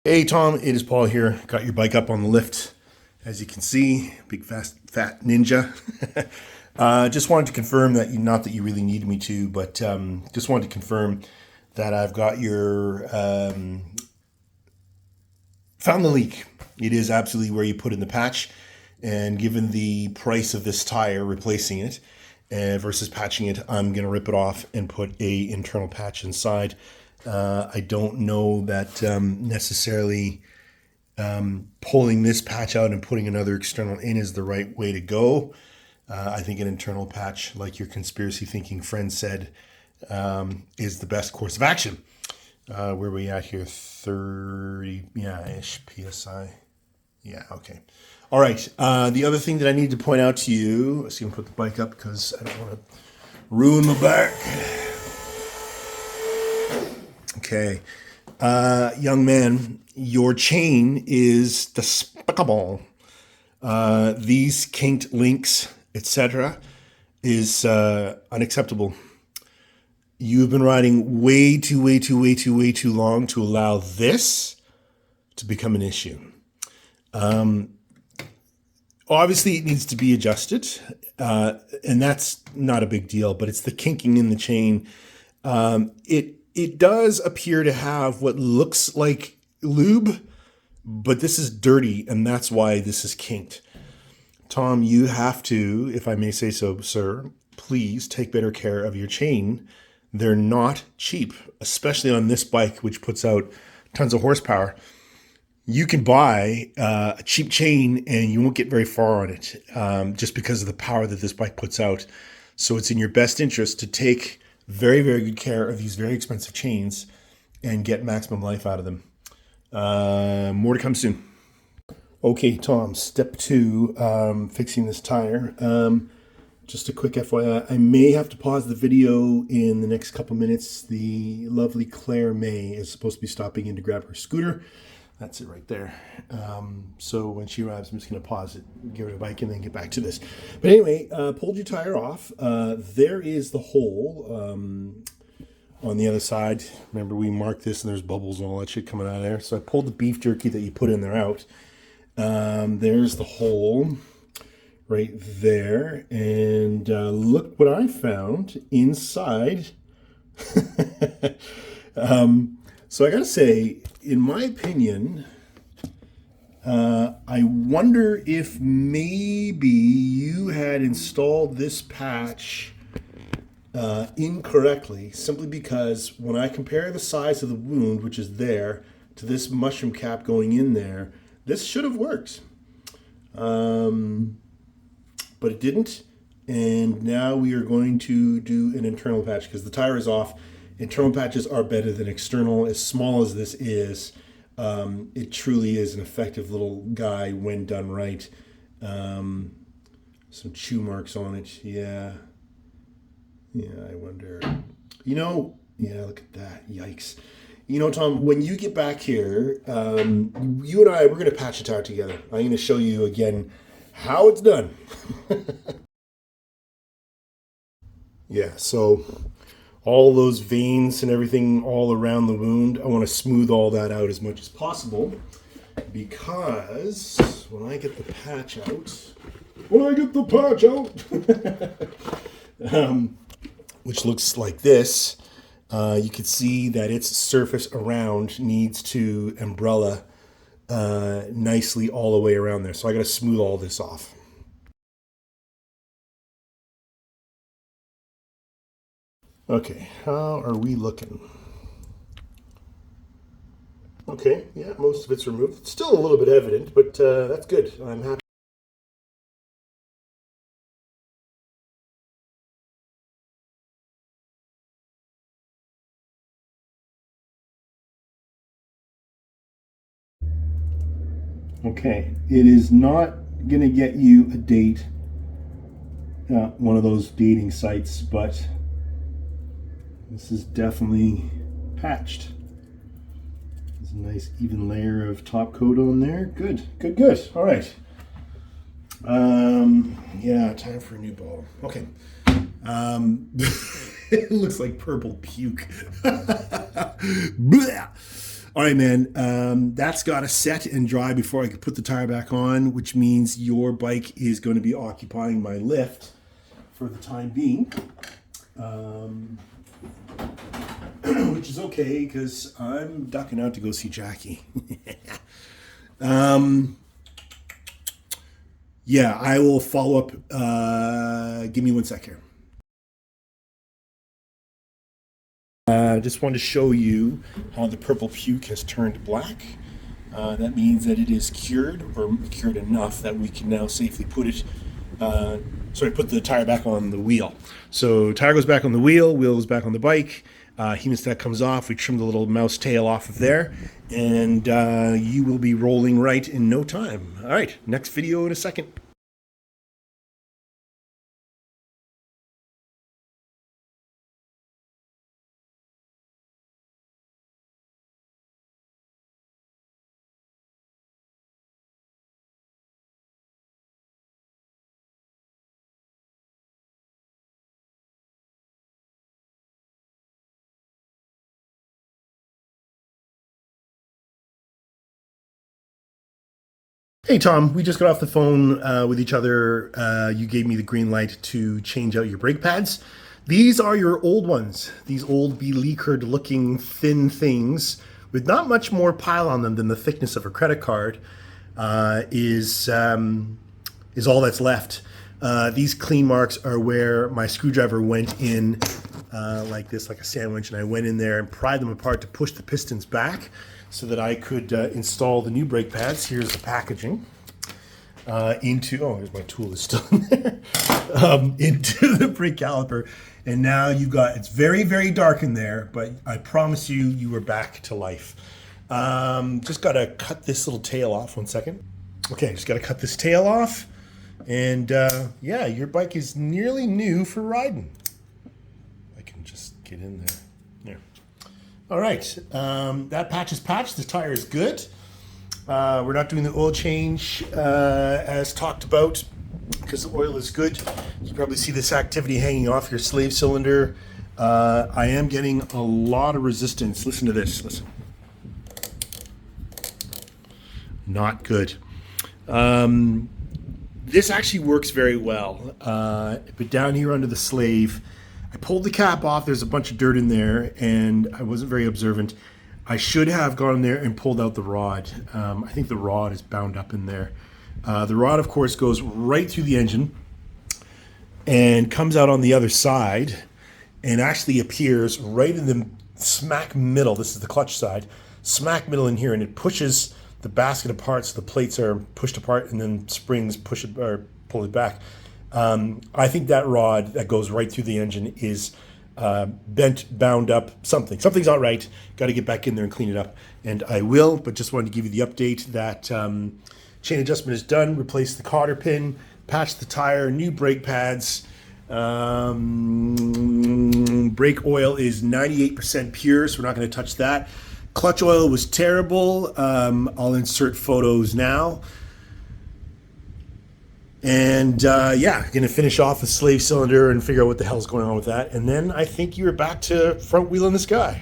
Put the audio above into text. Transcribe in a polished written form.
Hey Tom, it is Paul here. Got your bike up on the lift. As you can see, big fat ninja. Just wanted to confirm that not that you really needed me to, but just wanted to confirm that I've got your found the leak. It is absolutely where you put in the patch, and given the price of this tire, replacing it versus patching it, I'm gonna rip it off and put a internal patch inside. I don't know that necessarily pulling this patch out and putting another external in is the right way to go. I think an internal patch, like your conspiracy thinking friend said, is the best course of action. Where are we at here? 30, ish PSI. Yeah, okay. All right. The other thing that I need to point out to you, let's see, I'm going to put the bike up because I don't want to ruin my back. Okay. Young man, your chain is despicable. These kinked links, etc., is unacceptable. You've been riding way too long to allow this to become an issue. Obviously, it needs to be adjusted, and that's not a big deal, but it's the kinking in the chain. It does appear to have what looks like lube, but this is dirty, and that's why this is kinked. Tom, you have to, if I may say so, sir, please take better care of your chain. They're not cheap, especially on this bike, which puts out tons of horsepower. You can buy a cheap chain and you won't get very far on it, just because of the power that this bike puts out. So it's in your best interest to take very good care of these very expensive chains and get maximum life out of them. More to come soon. Okay, Tom, step 2, fixing this tire. Just a quick FYI, I may have to pause the video in the next couple minutes. The lovely Claire May is supposed to be stopping in to grab her scooter. That's it right there. So when she arrives, I'm just going to pause it, give her a bike, and then get back to this. But anyway, pulled your tire off. There is the hole on the other side. Remember, we marked this, and there's bubbles and all that shit coming out of there. So I pulled the beef jerky that you put in there out. There's the hole right there. And look what I found inside. So I gotta say, in my opinion, I wonder if maybe you had installed this patch incorrectly, simply because when I compare the size of the wound, which is there, to this mushroom cap going in there, this should have worked. But it didn't, and now we are going to do an internal patch because the tire is off. Internal patches are better than external. As small as this is, it truly is an effective little guy when done right. Some chew marks on it. Yeah, I wonder. Yeah, look at that. Yikes. Tom, when you get back here, you and I, we're going to patch the tire together. I'm going to show you again how it's done. Yeah, so all those veins and everything all around the wound, I want to smooth all that out as much as possible, because when I get the patch out, which looks like this, you can see that its surface around needs to umbrella nicely all the way around there. So I got to smooth all this off. Okay, how are we looking? Okay, yeah, most of it's removed. It's still a little bit evident, but that's good. I'm happy. Okay, it is not going to get you a date, one of those dating sites, but this is definitely patched. There's a nice even layer of top coat on there. Good. All right. Yeah, time for a new ball. Okay. It looks like purple puke. All right, man. That's got to set and dry before I can put the tire back on, which means your bike is going to be occupying my lift for the time being, which is okay because I'm ducking out to go see Jackie. Yeah, I will follow up. Give me 1 sec here. I just wanted to show you how the purple puke has turned black. That means that it is cured, or cured enough that we can now safely put it, put the tire back on the wheel. So tire goes back on the wheel goes back on the bike, hemostat comes off, we trim the little mouse tail off of there, and you will be rolling right in no time. All right, next video in a second. Hey Tom, we just got off the phone with each other. You gave me the green light to change out your brake pads. These are your old ones. These old beleaguered looking thin things with not much more pile on them than the thickness of a credit card is all that's left. These clean marks are where my screwdriver went in like this, like a sandwich, and I went in there and pried them apart to push the pistons back so that I could install the new brake pads. Here's the packaging here's my tool is still in there, into the brake caliper. And now it's very, very dark in there, but I promise you are back to life. Just got to cut this little tail off. 1 second. Okay, just got to cut this tail off. And yeah, your bike is nearly new for riding. I can just get in there. There. All right, that patch is patched. The tire is good. We're not doing the oil change as talked about because the oil is good. You probably see this activity hanging off your slave cylinder. I am getting a lot of resistance. Listen to this. Listen. Not good. This actually works very well. But down here under the slave, I pulled the cap off. There's a bunch of dirt in there, and I wasn't very observant. I should have gone in there and pulled out the rod. I think the rod is bound up in there. The rod, of course, goes right through the engine and comes out on the other side and actually appears right in the smack middle. This is the clutch side, smack middle in here, and it pushes the basket apart so the plates are pushed apart and then springs push it or pull it back. I think that rod that goes right through the engine is bent, bound up, something's not right. Got to get back in there and clean it up, and I will. But just wanted to give you the update that chain adjustment is done. Replace the cotter pin, patch the tire, new brake pads. Brake oil is 98% pure, so we're not going to touch that. Clutch oil was terrible. I'll insert photos now. And yeah, going to finish off the slave cylinder and figure out what the hell's going on with that. And then I think you're back to front wheel in the sky.